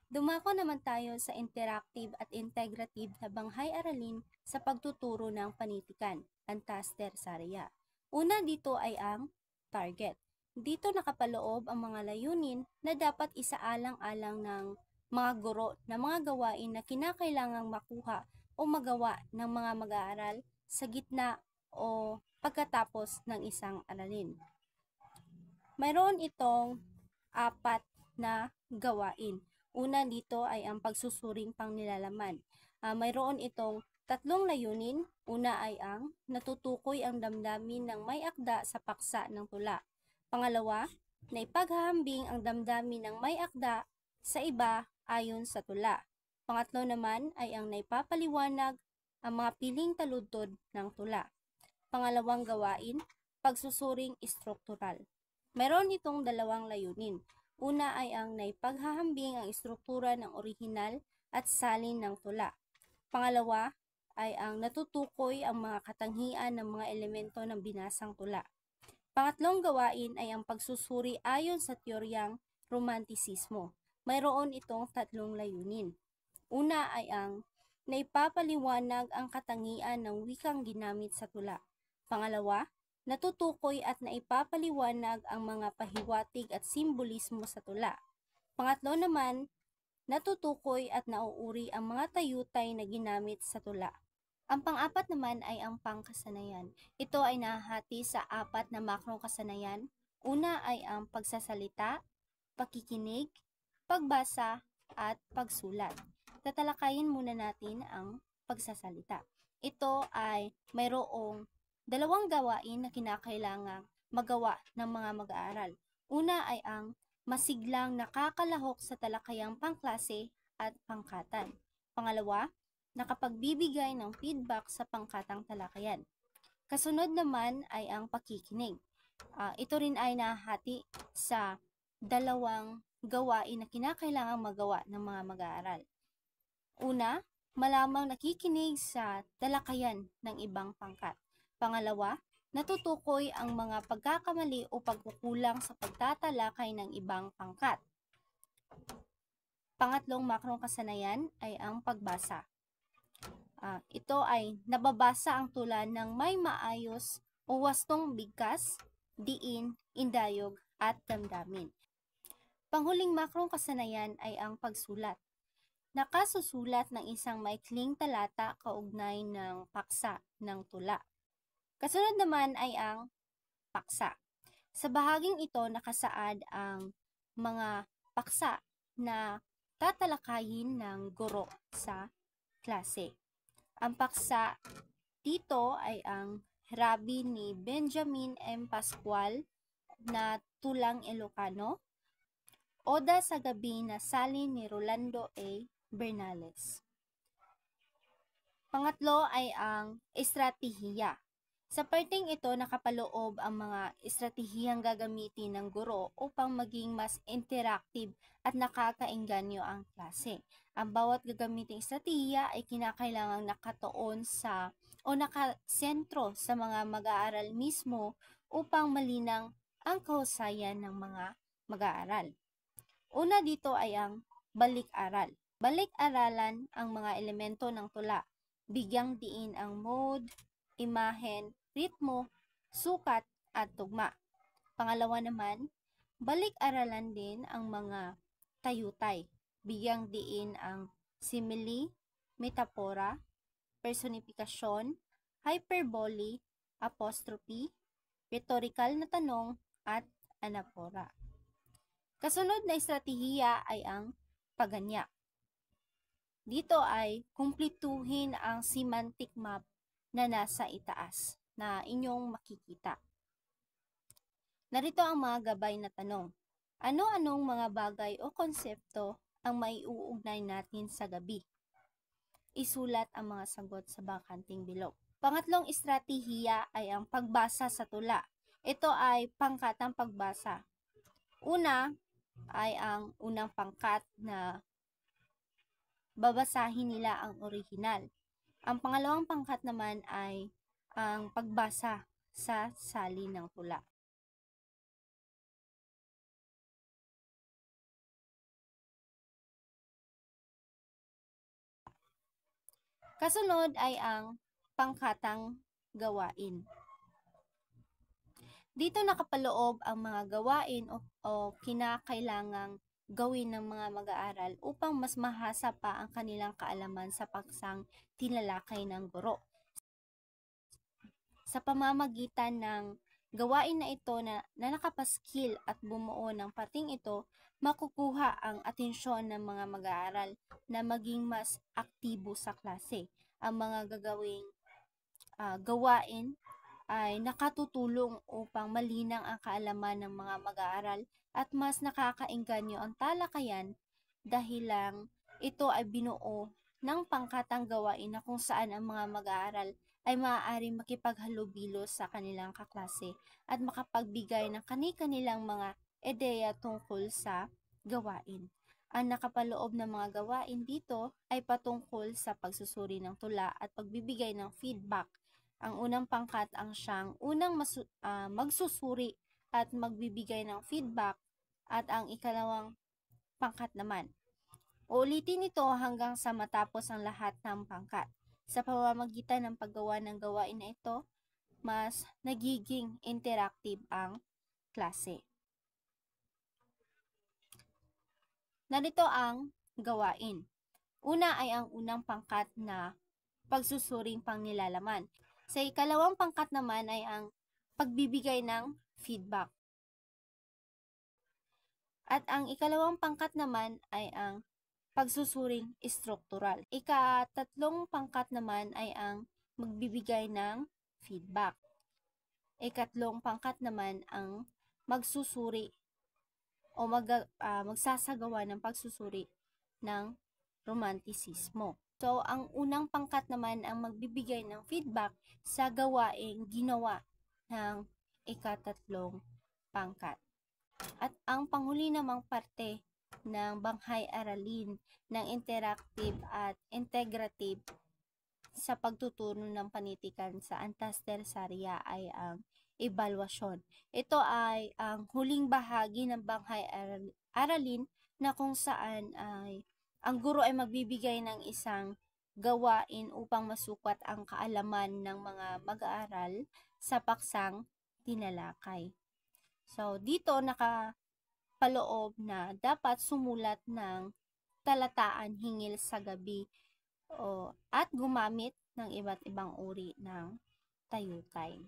Dumako naman tayo sa interactive at integrative na banghay-aralin sa pagtuturo ng panitikan, antas tersaria. Una dito ay ang target. Dito nakapaloob ang mga layunin na dapat isaalang-alang ng mga guro na mga gawain na kinakailangang makuha o magawa ng mga mag-aaral sa gitna o pagkatapos ng isang aralin. Mayroon itong 4 na gawain. Una dito ay ang pagsusuring pangnilalaman. Mayroon itong 3 layunin. Una ay ang natutukoy ang damdamin ng may akda sa paksa ng tula. Pangalawa, na ipaghahambing ang damdamin ng may akda sa iba ayon sa tula. Pangatlo naman ay ang naipapaliwanag ang mga piling taludtod ng tula. Pangalawang gawain, pagsusuring struktural. Meron itong 2 layunin. Una ay ang naipaghahambing ang istruktura ng orihinal at salin ng tula. Pangalawa ay ang natutukoy ang mga katangian ng mga elemento ng binasang tula. Pangatlong gawain ay ang pagsusuri ayon sa teoryang romantisismo. Mayroon itong 3 layunin. Una ay ang naipapaliwanag ang katangian ng wikang ginamit sa tula. Pangalawa, natutukoy at naipapaliwanag ang mga pahiwatig at simbolismo sa tula. Pangatlo naman, natutukoy at nauuri ang mga tayutay na ginamit sa tula. Ang pang-apat naman ay ang pangkasanayan. Ito ay nahahati sa 4 na makrong kasanayan. Una ay ang pagsasalita, pakikinig, pagbasa, at pagsulat. Tatalakayin muna natin ang pagsasalita. Ito ay mayroong 2 gawain na kinakailangang magawa ng mga mag-aaral. Una ay ang masiglang nakakalahok sa talakayang pangklase at pangkatan. Pangalawa, nakapagbibigay ng feedback sa pangkatang talakayan. Kasunod naman ay ang pakikinig. Ito rin ay nahati sa 2 gawain na kinakailangang magawa ng mga mag-aaral. Una, malamang nakikinig sa talakayan ng ibang pangkat. Pangalawa, natutukoy ang mga pagkakamali o pagkukulang sa pagtatalakay ng ibang pangkat. Pangatlong makrong kasanayan ay ang pagbasa. Ito ay nababasa ang tula ng may maayos o wastong bigkas, diin, indayog, at damdamin. Panghuling makrong kasanayan ay ang pagsulat. Nakasusulat ng isang maikling talata kaugnay ng paksa ng tula. Kasunod naman ay ang paksa. Sa bahaging ito nakasaad ang mga paksa na tatalakayin ng guro sa klase. Ang paksa dito ay ang Rabi ni Benjamin M. Pascual na Tulang Ilocano, Oda sa Gabi na salin ni Rolando A. Bernales. Pangatlo ay ang estratehiya. Sa parteng ito, nakapaloob ang mga estratehiyang gagamitin ng guro upang maging mas interactive at nakakaengganyo ang klase. Ang bawat gagamiting estratehiya ay kinakailangang nakatuon sa o nakasentro sa mga mag-aaral mismo upang malinang ang kahusayan ng mga mag-aaral. Una dito ay ang balik-aral. Balik-aralan ang mga elemento ng tula. Bigyang diin ang mode, imahen, ritmo, sukat, at tugma. Pangalawa naman, balik-aralan din ang mga tayutay. Bigyang diin ang simile, metapora, personifikasyon, hyperbole, apostrophe, rhetorical na tanong, at anapora. Kasunod na estratehiya ay ang paganyak. Dito ay kumplituhin ang semantic map na nasa itaas na inyong makikita. Narito ang mga gabay na tanong. Ano-anong mga bagay o konsepto ang maiuugnay natin sa gabi? Isulat ang mga sagot sa bakanting bilog. Pangatlong estratehiya ay ang pagbasa sa tula. Ito ay pangkatang pagbasa. Una ay ang unang pangkat na babasahin nila ang orihinal. Ang pangalawang pangkat naman ay ang pagbasa sa salin ng tula. Kasunod ay ang pangkatang gawain. Dito nakapaloob ang mga gawain o kinakailangang gawin ng mga mag-aaral upang mas mahasa pa ang kanilang kaalaman sa paksang tinalakay ng guro. Sa pamamagitan ng gawain na ito na nakapaskil at bumuo ng pating ito, makukuha ang atensyon ng mga mag-aaral na maging mas aktibo sa klase. Ang mga gagawing gawain ay nakatutulong upang malinang ang kaalaman ng mga mag-aaral at mas nakakaengganyo ang talakayan dahil lang ito ay binuo ng pangkatang gawain na kung saan ang mga mag-aaral ay maaaring makipaghalubilo sa kanilang kaklase at makapagbigay ng kani-kanilang mga ideya tungkol sa gawain. Ang nakapaloob ng mga gawain dito ay patungkol sa pagsusuri ng tula at pagbibigay ng feedback. Ang unang pangkat ang siyang unang magsusuri at magbibigay ng feedback at ang ikalawang pangkat naman. Uulitin ito hanggang sa matapos ang lahat ng pangkat. Sa pamamagitan ng paggawa ng gawain na ito, mas nagiging interactive ang klase. Narito ang gawain. Una ay ang unang pangkat na pagsusuring pangnilalaman. Sa ikalawang pangkat naman ay ang pagbibigay ng feedback. At ang ikalawang pangkat naman ay ang pagsusuring struktural. Ikatatlong pangkat naman ay ang magbibigay ng feedback. Ikatlong pangkat naman ang magsusuri o magsasagawa ng pagsusuri ng romantisismo. So, ang unang pangkat naman ang magbibigay ng feedback sa gawaing ginawa ng ikatatlong pangkat. At ang panghuli namang parte ng Banghay Aralin ng interactive at integrative sa pagtuturo ng panitikan sa Antas Tersaria ay ang ebalwasyon. Ito ay ang huling bahagi ng Banghay Aralin na kung saan ay ang guro ay magbibigay ng isang gawain upang masukat ang kaalaman ng mga mag-aaral sa paksang tinalakay. So, dito nakapaloob na dapat sumulat ng talataan hingil sa gabi at gumamit ng iba't ibang uri ng tayutay.